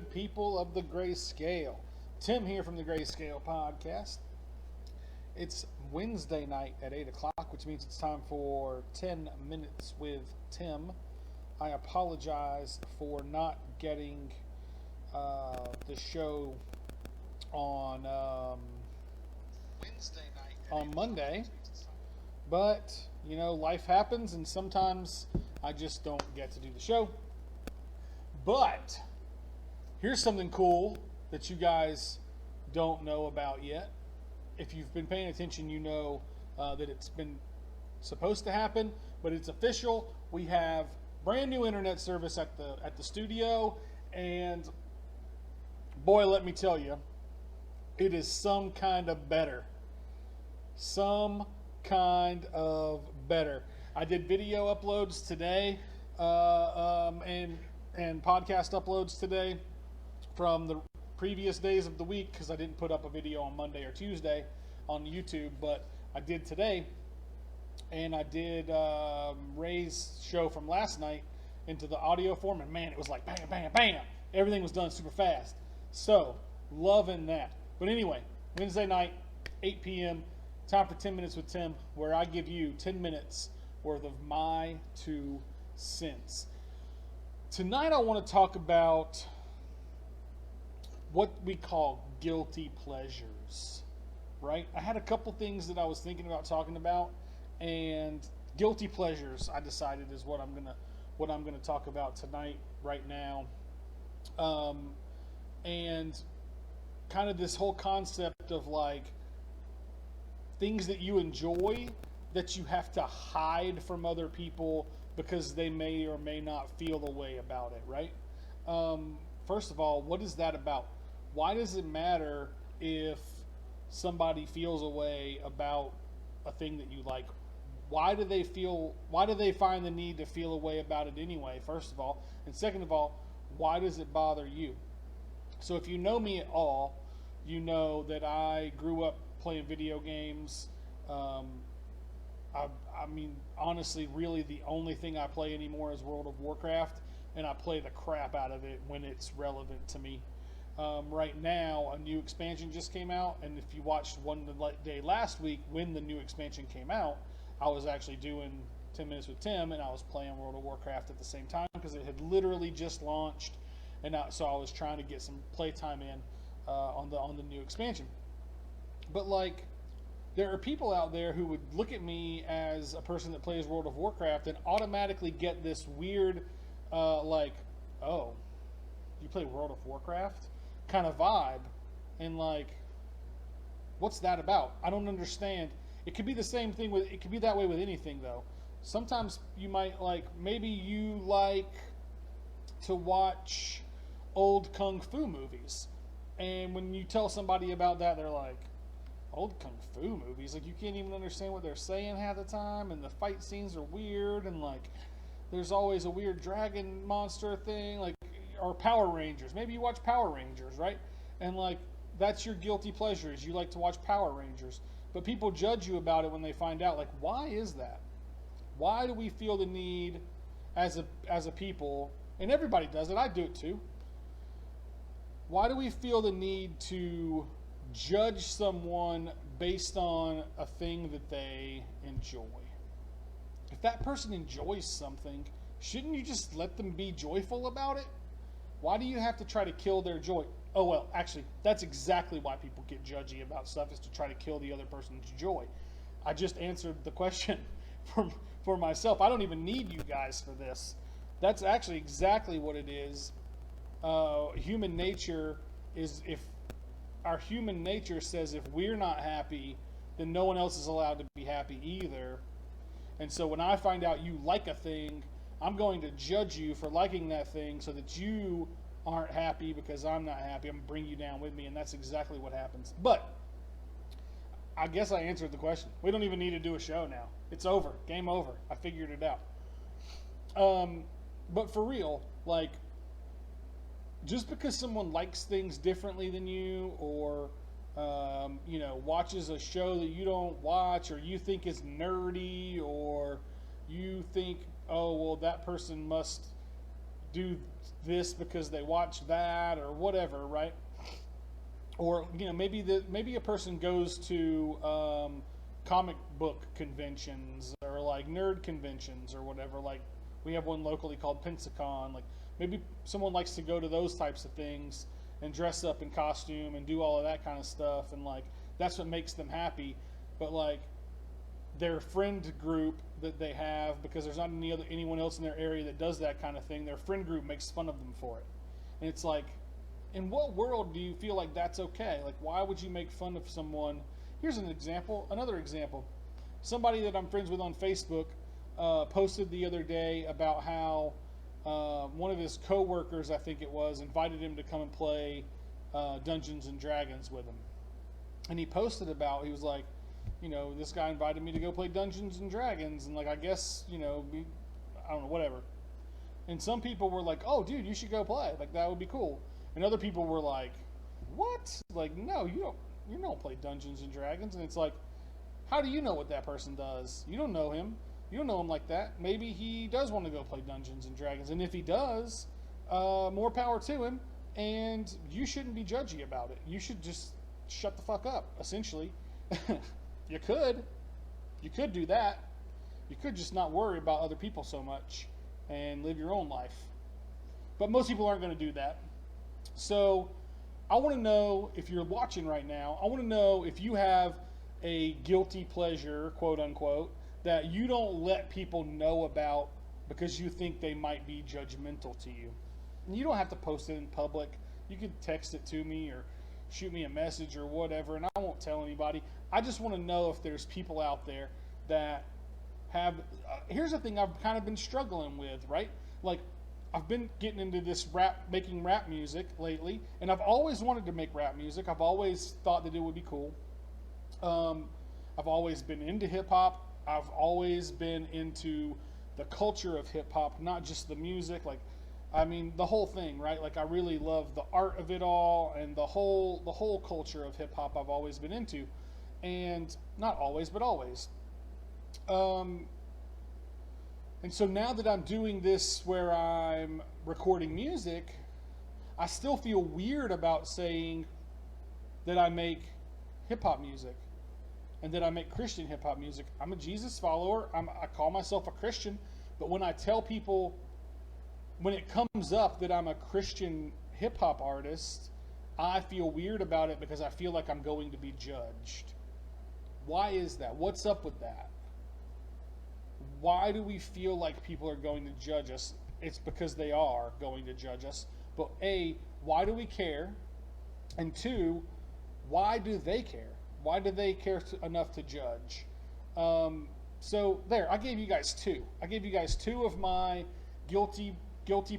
good people of the GrayScale. Tim here from the GrayScale podcast. It's Wednesday night at 8 o'clock, which means it's time for 10 Minutes with Tim. I apologize for not getting the show on Wednesday night on Monday, but life happens and sometimes I just don't get to do the show. But here's something cool that you guys don't know about yet. If you've been paying attention, you know that it's been supposed to happen, but it's official. We have brand new internet service at the studio, and boy, let me tell you, it is some kind of better. Some kind of better. I did video uploads today, and podcast uploads today from the previous days of the week because I didn't put up a video on Monday or Tuesday on YouTube, but I did today. And I did Ray's show from last night into the audio form, and man, it was like bam, bam, bam. Everything was done super fast. So, loving that. But anyway, Wednesday night, 8 p.m., time for 10 Minutes with Tim, where I give you 10 minutes worth of my 2 cents. Tonight I want to talk about what we call guilty pleasures, right? I had a couple things that I was thinking about talking about, and guilty pleasures I decided is what I'm gonna talk about tonight, right now, and kind of this whole concept of like things that you enjoy that you have to hide from other people because they may or may not feel a way about it, right? First of all, what is that about? Why does it matter if somebody feels a way about a thing that you like? Why do they find the need to feel a way about it anyway, first of all? And second of all, why does it bother you? So if you know me at all, you know that I grew up playing video games. I mean, honestly, really the only thing I play anymore is World of Warcraft, and I play the crap out of it when it's relevant to me. Right now, a new expansion just came out, and if you watched one day last week when the new expansion came out, I was actually doing 10 Minutes with Tim, and I was playing World of Warcraft at the same time because it had literally just launched, and so I was trying to get some playtime in on the new expansion. But like, there are people out there who would look at me as a person that plays World of Warcraft and automatically get this weird, like, oh, you play World of Warcraft kind of vibe, and like, what's that about? I don't understand. It could be the same thing it could be that way with anything though. Sometimes you might like, maybe you like to watch old kung fu movies, and when you tell somebody about that, they're like, old kung fu movies? Like, you can't even understand what they're saying half the time, and the fight scenes are weird, and like, there's always a weird dragon monster thing, like, or Power Rangers. Maybe you watch Power Rangers, right? And like, that's your guilty pleasure, is you like to watch Power Rangers. But people judge you about it when they find out. Like, why is that? Why do we feel the need as a people, and everybody does it, I do it too. Why do we feel the need to judge someone based on a thing that they enjoy? If that person enjoys something, shouldn't you just let them be joyful about it? Why do you have to try to kill their joy? Oh, well, actually, that's exactly why people get judgy about stuff, is to try to kill the other person's joy. I just answered the question for myself. I don't even need you guys for this. That's actually exactly what it is. Human nature is, if our human nature says if we're not happy, then no one else is allowed to be happy either. And so when I find out you like a thing, I'm going to judge you for liking that thing so that you aren't happy because I'm not happy. I'm going to bring you down with me, and that's exactly what happens. But I guess I answered the question. We don't even need to do a show now. It's over. Game over. I figured it out. But for real, like, just because someone likes things differently than you, or watches a show that you don't watch, or you think is nerdy, or you think, oh well, that person must do this because they watch that or whatever, right? Or maybe a person goes to comic book conventions or like nerd conventions or whatever. Like we have one locally called Pensacon. Like maybe someone likes to go to those types of things and dress up in costume and do all of that kind of stuff, and like that's what makes them happy. But like their friend group that they have, because there's not anyone else in their area that does that kind of thing, their friend group makes fun of them for it. And it's like, in what world do you feel like that's okay? Like, why would you make fun of someone? Here's another example. Somebody that I'm friends with on Facebook posted the other day about how one of his co-workers, I think it was, invited him to come and play Dungeons and Dragons with him. And he posted about, he was like, this guy invited me to go play Dungeons and Dragons, and like, I guess, I don't know, whatever. And some people were like, oh, dude, you should go play. Like, that would be cool. And other people were like, what? Like, no, you don't play Dungeons and Dragons. And it's like, how do you know what that person does? You don't know him. You don't know him like that. Maybe he does want to go play Dungeons and Dragons. And if he does, more power to him. And you shouldn't be judgy about it. You should just shut the fuck up, essentially. You could do that. You could just not worry about other people so much and live your own life. But most people aren't going to do that. So I want to know, if you're watching right now, I want to know if you have a guilty pleasure, quote unquote, that you don't let people know about because you think they might be judgmental to you. And you don't have to post it in public. You can text it to me or shoot me a message or whatever, and I won't tell anybody. I just want to know if there's people out there that have here's the thing I've kind of been struggling with, right? Like, I've been getting into this making rap music lately, and I've always wanted to make rap music. I've always thought that it would be cool. I've always been into hip hop. I've always been into the culture of hip hop, not just the music. Like, I mean, the whole thing, right? Like, I really love the art of it all, and the whole culture of hip hop I've always been into. And not always, but always. And so now that I'm doing this where I'm recording music, I still feel weird about saying that I make hip hop music and that I make Christian hip hop music. I'm a Jesus follower. I call myself a Christian, but when I tell people, when it comes up that I'm a Christian hip hop artist, I feel weird about it because I feel like I'm going to be judged. Why is that? What's up with that? Why do we feel like people are going to judge us? It's because they are going to judge us. But A, why do we care? And two, why do they care? Why do they care enough to judge? So there, I gave you guys two. I gave you guys two of my guilty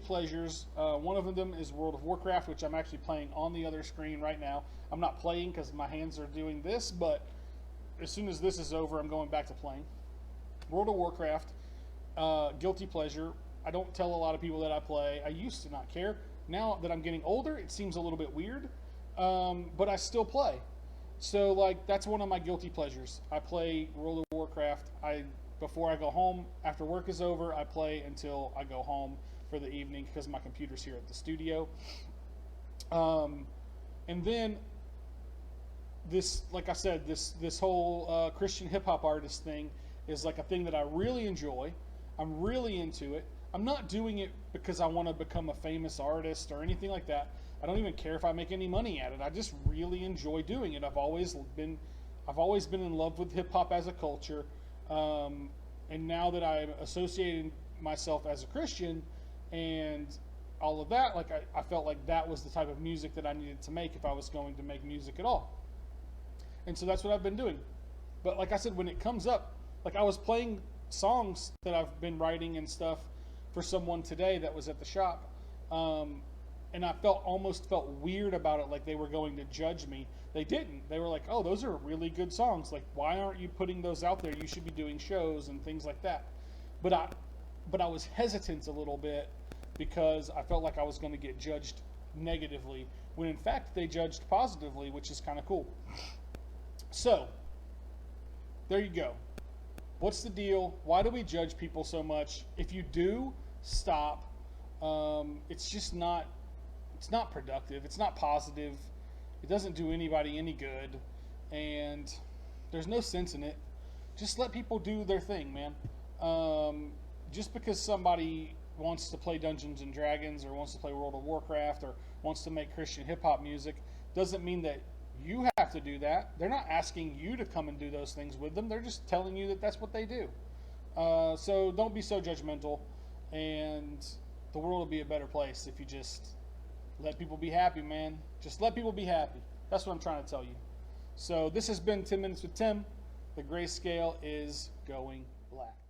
pleasures. One of them is World of Warcraft, which I'm actually playing on the other screen right now. I'm not playing because my hands are doing this, but as soon as this is over, I'm going back to playing. World of Warcraft, guilty pleasure. I don't tell a lot of people that I play. I used to not care. Now that I'm getting older, it seems a little bit weird, but I still play. So, like, that's one of my guilty pleasures. I play World of Warcraft. Before I go home, after work is over, I play until I go home for the evening because my computer's here at the studio. And then this, like I said, this whole Christian hip hop artist thing is like a thing that I really enjoy. I'm really into it. I'm not doing it because I want to become a famous artist or anything like that. I don't even care if I make any money at it. I just really enjoy doing it. I've always been in love with hip hop as a culture. And now that I'm associating myself as a Christian and all of that, like I felt like that was the type of music that I needed to make if I was going to make music at all. And so that's what I've been doing. But like I said, when it comes up, like I was playing songs that I've been writing and stuff for someone today that was at the shop. And I almost felt weird about it, like they were going to judge me. They didn't. They were like, oh, those are really good songs. Like, why aren't you putting those out there? You should be doing shows and things like that. But I was hesitant a little bit because I felt like I was going to get judged negatively, when in fact they judged positively, which is kind of cool. So, there you go. What's the deal? Why do we judge people so much? If you do, stop. It's just not. It's not productive. It's not positive. It doesn't do anybody any good, and there's no sense in it. Just let people do their thing, man. Just because somebody wants to play Dungeons and Dragons or wants to play World of Warcraft or wants to make Christian hip hop music doesn't mean that you have to do that. They're not asking you to come and do those things with them. They're just telling you that that's what they do. So don't be so judgmental, and the world will be a better place if you just let people be happy, man. Just let people be happy. That's what I'm trying to tell you. So this has been 10 Minutes with Tim. The grayscale is going black.